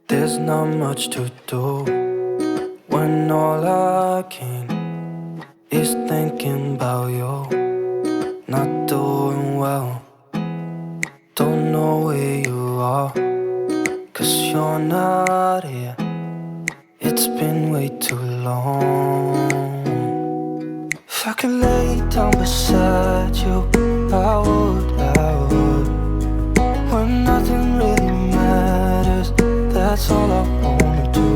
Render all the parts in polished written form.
There's not much to do when all I can is thinking about you. Not doing well, don't know where you are, 'cause you're not here. It's been way too long. If I could lay down beside you, I would. When nothing really matters, that's all I wanna do.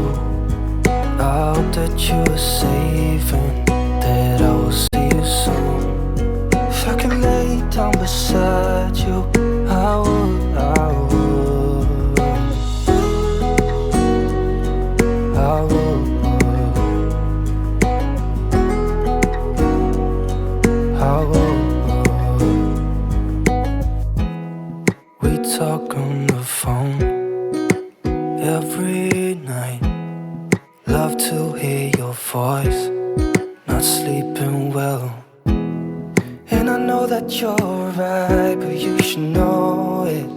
I hope that you are safe and that I will see you soon. If I could lay down beside you, I would. I would. We talk on the phone every night. Love to hear your voice. Not sleeping well, and I know that you're right, but you should know it.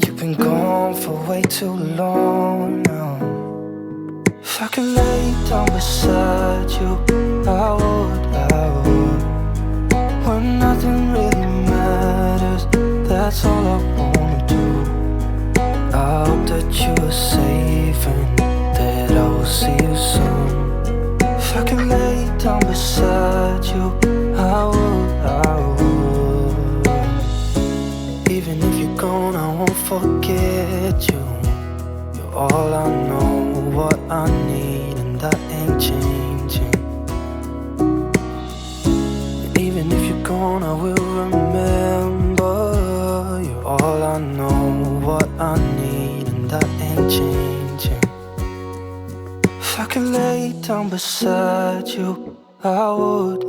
You've been gone for way too long now. If I could lay down beside you, I would. When nothing really matters, that's all I wanna do. I hope that you are safe and that I will see you soon. If I could lay down beside you, I would. Even if you're gone, I won't forget you. You're all I know, what I need, and that ain't changing. Even if you're gone, I will remember. You're all I know, what I need, and that ain't changing. If I could lay down beside you, I would.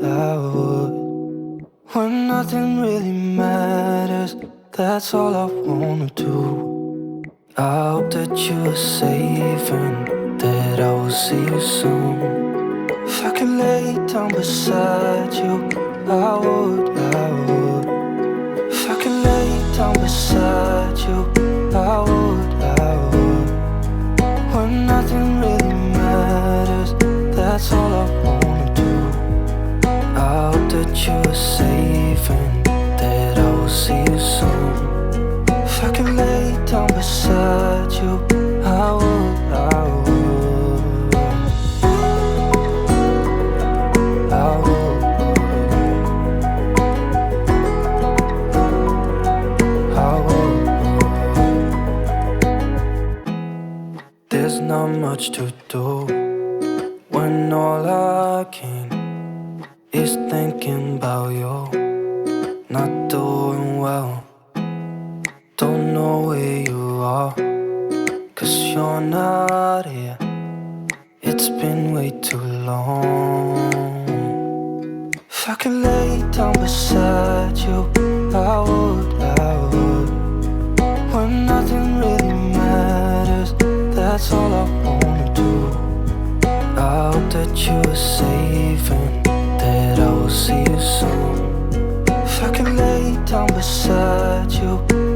When nothing really matters, that's all I wanna do. I hope that you are safe and that I will see you soon. If I could lay down beside you, I would. If I could lay down beside you, I would. When nothing really matters, that's all I wanna do. I hope that you are safe and that I will see you soon. If I could lay down beside you, I would. There's not much to do when all I can is thinking about you. Not doing well, don't know where you are, 'cause you're not here. It's been way too long. If I could lay down beside you, I would. When nothing really matters, that's all I wanna do. I hope that you are safe and that I will see you soon. If I could lay down beside you,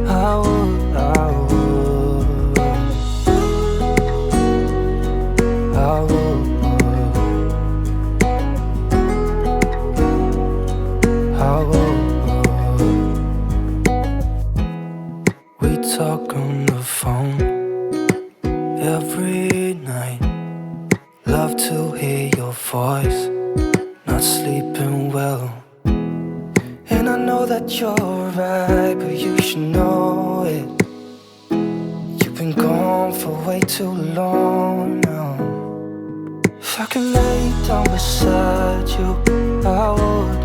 I would. We talk on the phone every night. Love to hear your voice. Not sleeping well, and I know that you're right, but you should know it. You've been gone for way too long now. If I could lay down beside you, I would.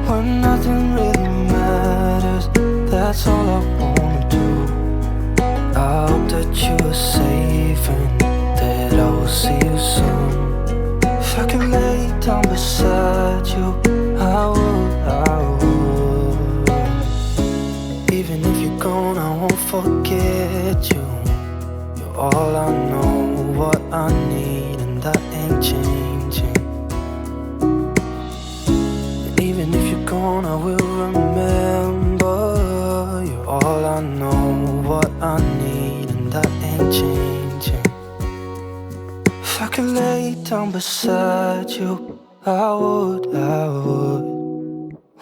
When nothing really matters, that's all I wanna do. I hope that you are safe and that I will see you soon. If I could lay down beside you, I would. Even if you're gone, I won't forget you. You're all I know, what I need, and that ain't changing. Even if you're gone, I will remember. You're all I know, what I need, and that ain't changing. If I could lay down beside you, I would.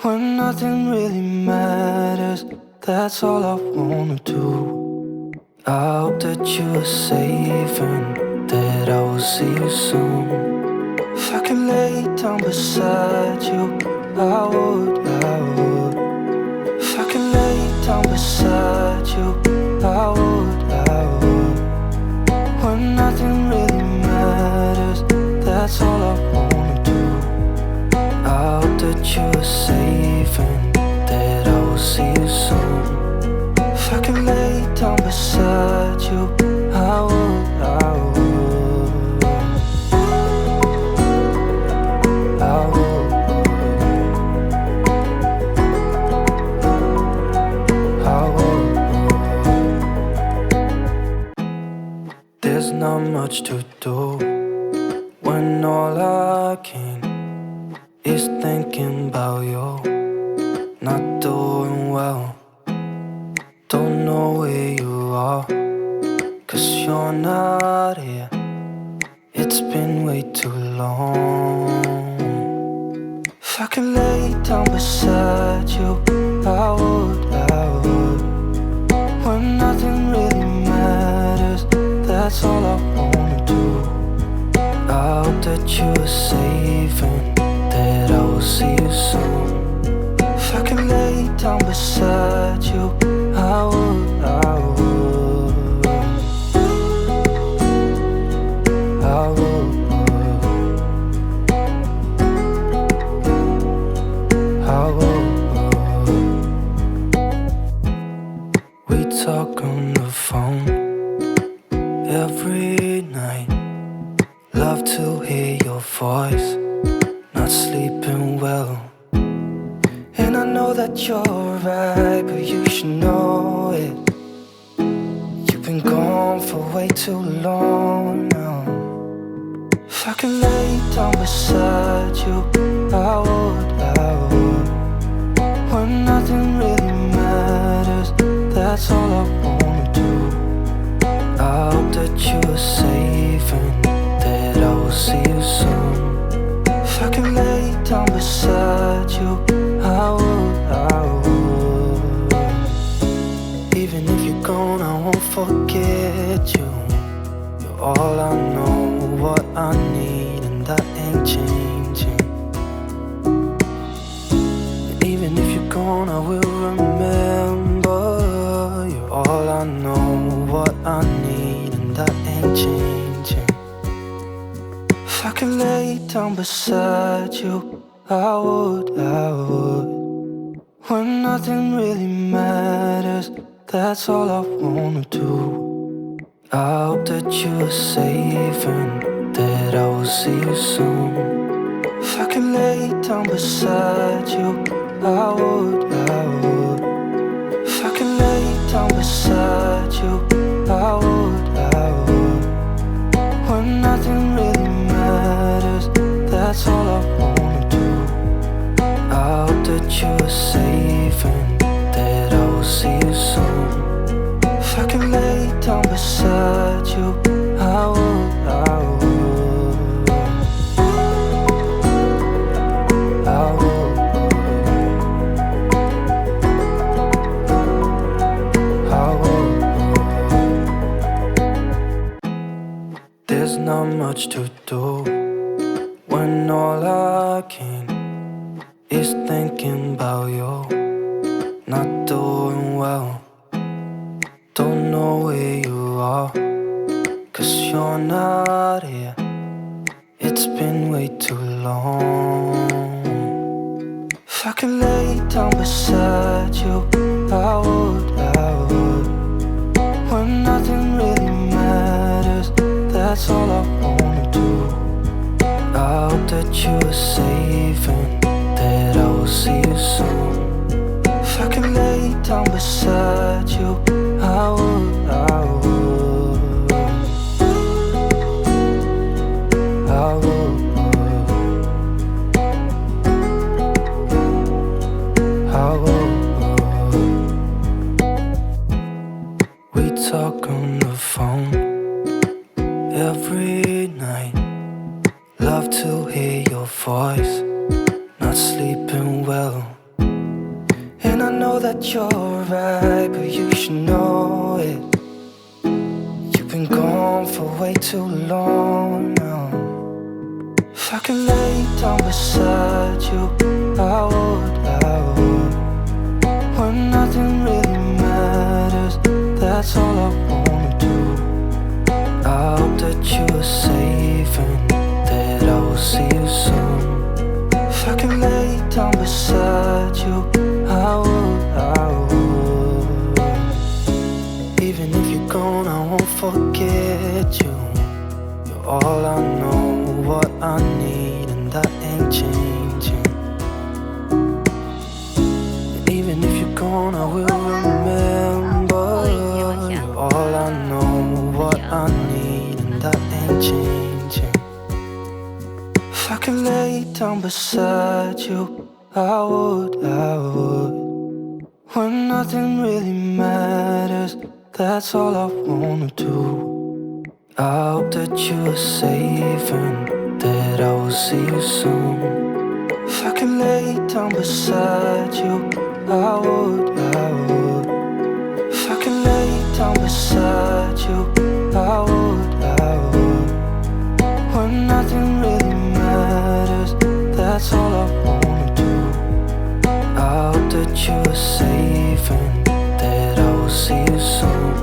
When nothing really matters, that's all I wanna do. I hope that you are safe and that I will see you soon. If I could lay down beside you, I would. If I could lay down beside you, I would. When nothing really matters, that's all I wanna do. I hope that you are safe and that I will see you soon. If I could lay down beside you, I would. I would. There's not much to do when all I can is thinking about you. Not doing well, don't know where you are, 'cause you're not here. It's been way too long. If I could lay down beside you, I would. When nothing really matters, that's all I wanna do. I hope that you are safe and that I will see you soon. If I could lay down beside you, I would. I would. I would. I would. We talk on the phone every night. Love to hear your voice, not sleeping well. And I know that you're right, but you should know it. You've been gone for way too long now. If I could lay down beside you, I would. When nothing really matters, that's all I wanna do. I hope that you are safe and that I will see you soon. If I could lay down beside you, I would. Even if you're gone, I won't forget you. You're all I know, what I need, and that ain't changing. Even if you're gone, I will remember. You're all I know, what I need, and that ain't changing. If I could lay down beside you, I would. When nothing really matters, that's all I wanna do. I hope that you are safe and that I will see you soon. If I could lay down beside you, I would. If I could lay down beside you, I would. When nothing really matters, that's all I wanna do. I hope that you are safe and that I will see you soon. If I could lay down beside you, I would. I would. I would. I would. There's not much to do when all I can is thinking about you. Not doing well, don't know where you are, 'cause you're not here. It's been way too long. If I could lay down beside you, I would. When nothing really matters, that's all I wanna do. I hope that you are safe and that I will see you soon. If I could lay down beside you, I would. I would. I would. I would. We talk on the phone every night. Love to hear your voice. Not sleeping well. And I know that you're right, but you should know it. You've been gone for way too long now. If I could lay down beside you, I would. When nothing really matters, that's all I wanna do. I hope that you are safe and that I will see you soon. If I could lay down beside you, I would. Even if you're gone, I won't forget you. You're all I know, what I need, and that ain't changing. Even if you're gone, I will remember. You're all I know, what I need, and that ain't changing. If I could lay down beside you, I would. When nothing really matters, that's all I wanna do. I hope that you are safe and that I will see you soon. If I could lay down beside you, I would. If I could lay down beside you, I would. When nothing really matters, that's all I wanna do. I hope that you are safe and that I will see you soon.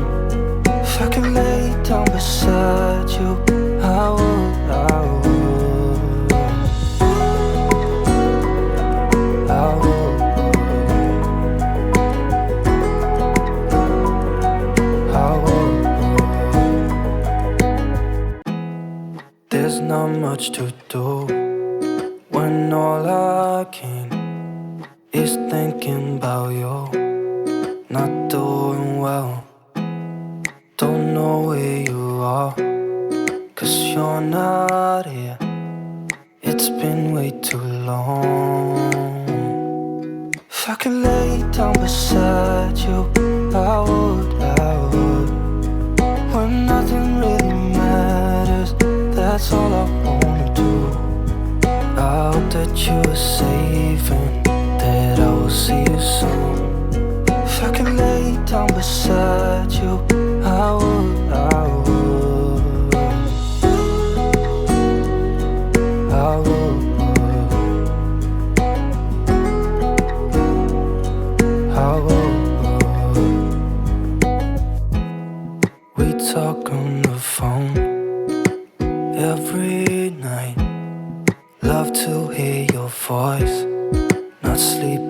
If I could lay down beside you, I would. There's not much to do when all I can is thinking about you. Not doing well, don't know where you are, 'cause you're not here. It's been way too long. If I could lay down beside you, I would. When nothing really matters, that's all I wanna do. I hope that you are safe and that I will see you soon. If I could lay down beside you, I would. I would. We talk on the phone every night. Love to hear your voice. Not sleep